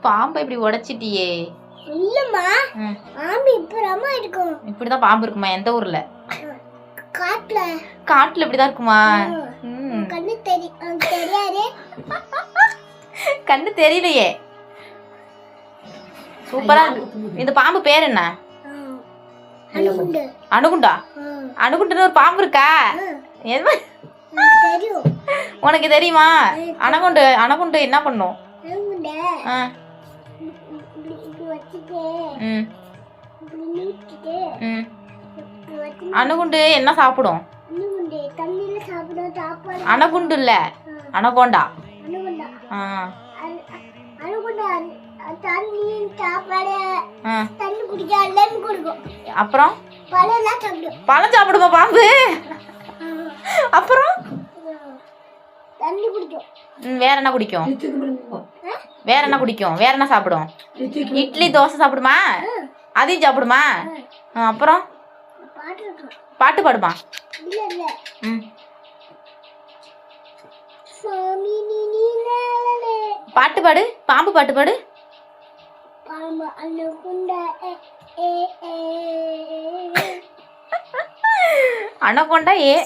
பாம்பை இப்படி உடைச்சிட்டியே. இல்லம்மா, பாம்பு இப்படிதாம்மா இருக்கும். இப்படிதான் பாம்பு இருக்குமா? எந்த ஊர்ல? காட்டுல. காட்டுல இப்படிதான் இருக்குமா? கண்ணு தெரியாது. கண்ணு தெரியலையே. சூப்பரா இருக்கு. இந்த பாம்பு பேர் என்ன? அணுகுண்டா? அணுகுண்டுன்னு ஒரு பாம்பு இருக்கா? உனக்கு தெரியுமா? அணுகுண்டு என்ன பண்ணும்? அணுகுண்டு என்ன சாப்பிடும்? அணுகுண்டு இல்ல, அனகோண்டா. அப்புறம் பழம் சாப்பிடுமா பாம்பு? அப்புறம் வேற என்ன குடிக்கும்? வேற என்ன குடிக்கும்? வேற என்ன சாப்பிடும்? இட்லி தோசை சாப்பிடுமா? அதையும் சாப்பிடுமா? அப்புறம் பாட்டு பாடுமா? பாட்டு பாடு, பாம்பு பாட்டு பாடு. அனகொண்டா ஏ ஏ